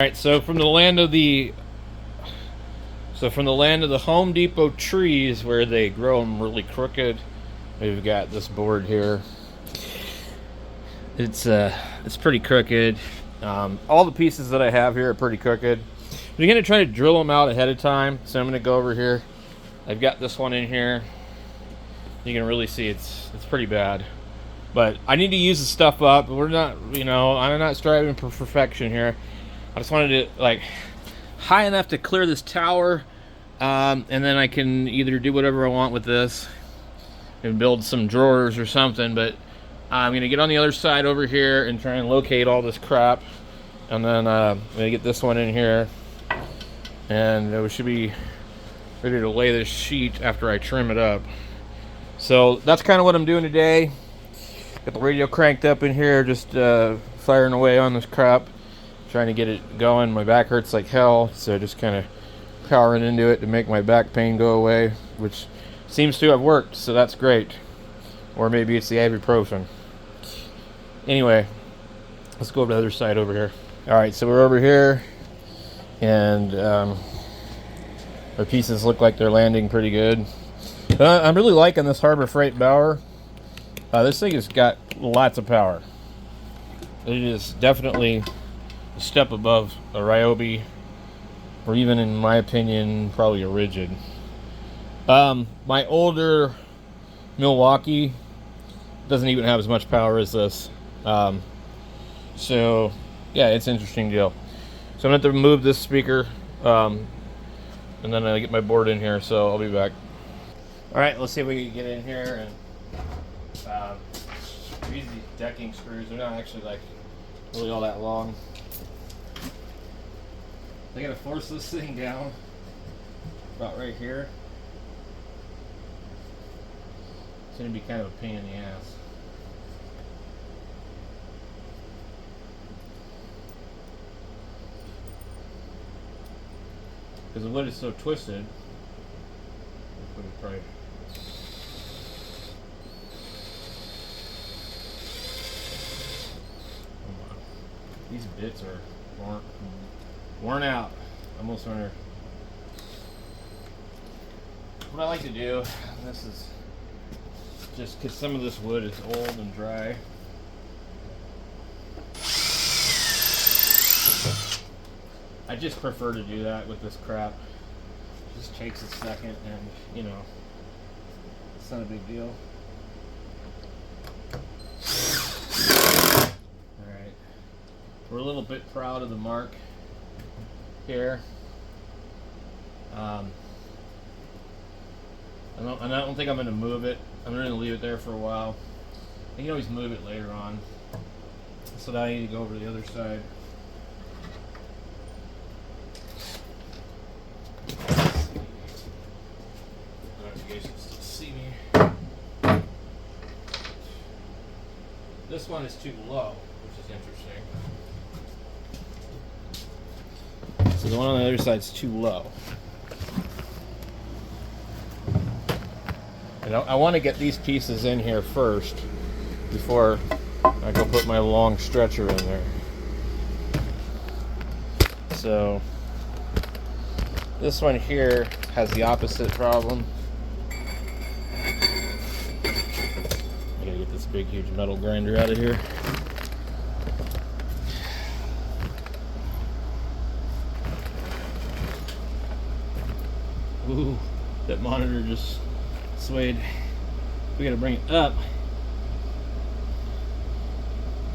Alright, so from the land of the Home Depot trees where they grow them really crooked, we've got this board here. It's pretty crooked. All the pieces that I have here are pretty crooked. We're gonna try to drill them out ahead of time. So I'm gonna go over here. I've got this one in here. You can really see it's pretty bad. But I need to use the stuff up. We're not, I'm not striving for perfection here. I just wanted to, like, high enough to clear this tower, and then I can either do whatever I want with this and build some drawers or something. But I'm gonna get on the other side over here and try and locate all this crap, and then I'm gonna get this one in here, and we should be ready to lay this sheet after I trim it up. So that's kind of what I'm doing today. Got the radio cranked up in here, just firing away on this crap, trying to get it going. My back hurts like hell, so just kind of powering into it to make my back pain go away, which seems to have worked, so that's great. Or maybe it's the ibuprofen. Anyway, let's go over to the other side over here. Alright, so we're over here, and our pieces look like they're landing pretty good. I'm really liking this Harbor Freight Bauer. This thing has got lots of power. It is definitely a step above a Ryobi, or even, in my opinion, probably a Rigid. My older Milwaukee doesn't even have as much power as this. So, yeah, it's an interesting deal. So I'm going to have to move this speaker, and then I get my board in here, so I'll be back. Alright, let's see if we can get in here and use these decking screws. They're not actually like really all that long. I gotta force this thing down about right here. It's gonna be kind of a pain in the ass. Because the wood is so twisted. Probably. These bits are worn out. Almost wonder what I like to do. This is just because some of this wood is old and dry. I just prefer to do that with this crap. It just takes a second, and it's not a big deal. We're a little bit proud of the mark here. I don't think I'm going to move it. I'm going to leave it there for a while. I can always move it later on. So now I need to go over to the other side. I don't know if you guys can still see me. This one is too low, which is interesting. So the one on the other side is too low. And I want to get these pieces in here first before I go put my long stretcher in there. So this one here has the opposite problem. I gotta get this big huge metal grinder out of here. Ooh, that monitor just swayed. We gotta bring it up.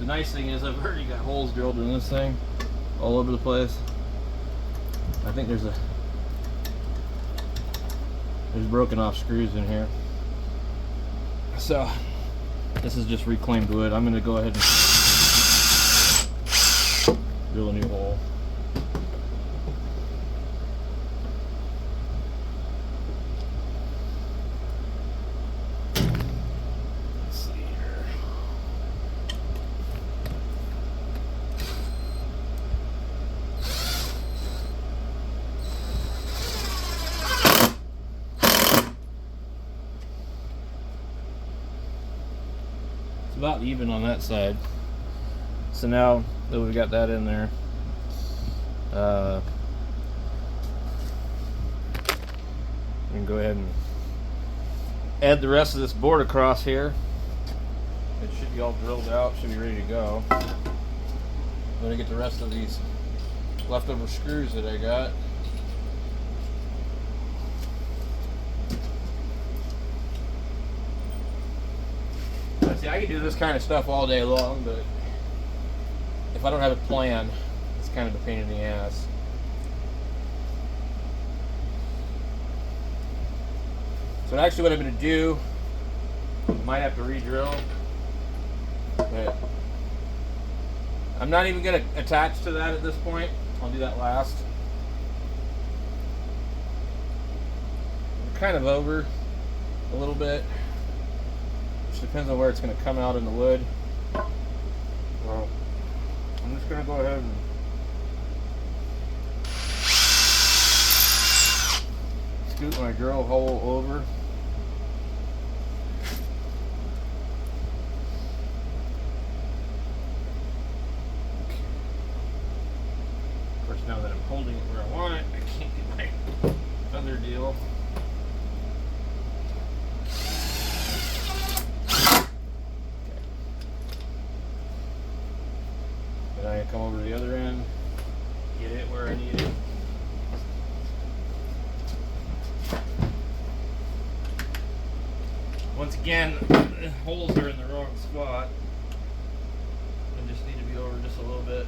The nice thing is I've already got holes drilled in this thing all over the place. I think there's broken off screws in here. So this is just reclaimed wood. I'm gonna go ahead and drill a new hole. About even on that side. So now that we've got that in there, Uh, we can go ahead and add the rest of this board across here. It should be all drilled out, should be ready to go. I'm gonna get the rest of these leftover screws that I got. See, I can do this kind of stuff all day long, but if I don't have a plan, it's kind of a pain in the ass. So actually what I'm going to do, might have to re-drill, but I'm not even going to attach to that at this point. I'll do that last. I'm kind of over a little bit. Depends on where it's going to come out in the wood. Well, I'm just going to go ahead and scoot my drill hole over. Of course, now that I'm holding it where I want it, I can't get my other deal. I come over to the other end, get it where I need it. Once again, the holes are in the wrong spot. I just need to be over just a little bit.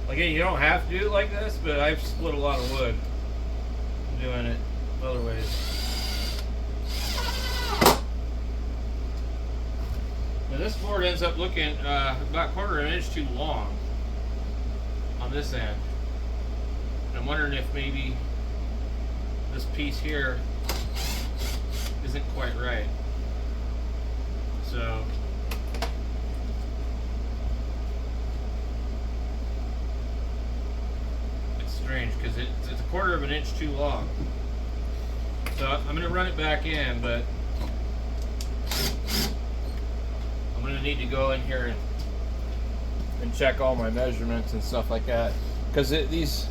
Again, you don't have to do it like this, but I've split a lot of wood doing it other ways. Now this board ends up looking about a quarter of an inch too long on this end. And I'm wondering if maybe this piece here isn't quite right. So it's strange because it's a quarter of an inch too long. So I'm going to run it back in, but I'm going to need to go in here and check all my measurements and stuff like that. Because these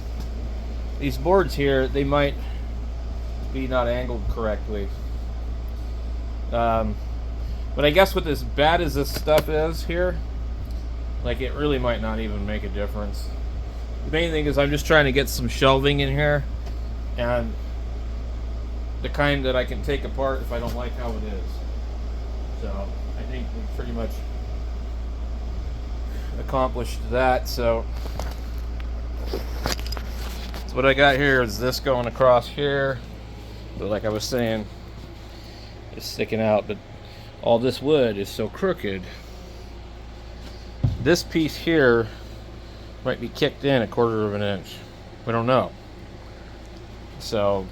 boards here, they might be not angled correctly. But I guess with as bad as this stuff is here, like it really might not even make a difference. The main thing is I'm just trying to get some shelving in here, and the kind that I can take apart if I don't like how it is. So I think we pretty much accomplished that. So what I got here is this going across here, but like I was saying, it's sticking out, but all this wood is so crooked. This piece here might be kicked in a quarter of an inch. We don't know. So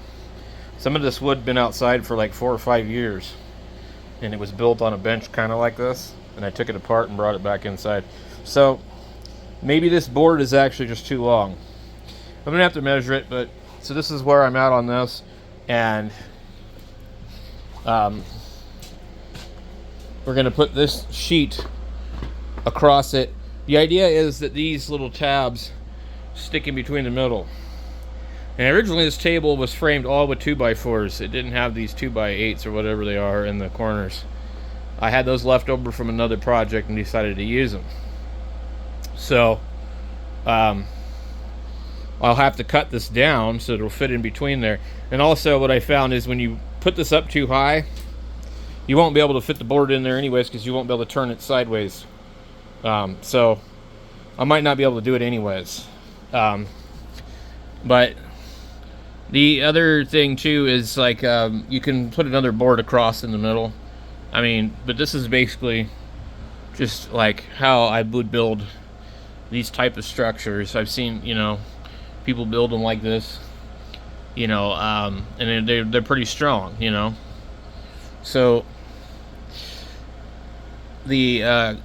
some of this wood been outside for like 4 or 5 years, and it was built on a bench kind of like this, and I took it apart and brought it back inside. So maybe this board is actually just too long. I'm gonna have to measure it, but so this is where I'm at on this, and we're gonna put this sheet across it. The idea is that these little tabs stick in between the middle. And originally this table was framed all with 2x4s. It didn't have these 2x8s or whatever they are in the corners. I had those left over from another project and decided to use them. So I'll have to cut this down so it'll fit in between there. And also what I found is when you put this up too high, you won't be able to fit the board in there anyways, because you won't be able to turn it sideways. So I might not be able to do it anyways. But the other thing too is like you can put another board across in the middle. I mean, but this is basically just like how I would build these type of structures. I've seen, you know, people build them like this, you know, and they're pretty strong, you know. So the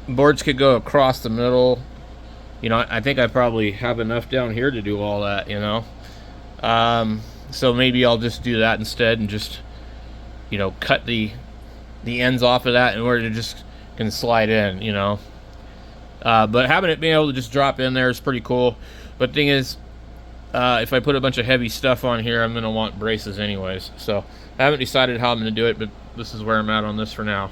boards could go across the middle. You know, I think I probably have enough down here to do all that, you know. So maybe I'll just do that instead and just you know, cut the ends off of that in order to just can slide in, you know. But having it being able to just drop in there is pretty cool. But the thing is, if I put a bunch of heavy stuff on here, I'm going to want braces anyways. So I haven't decided how I'm going to do it, but this is where I'm at on this for now.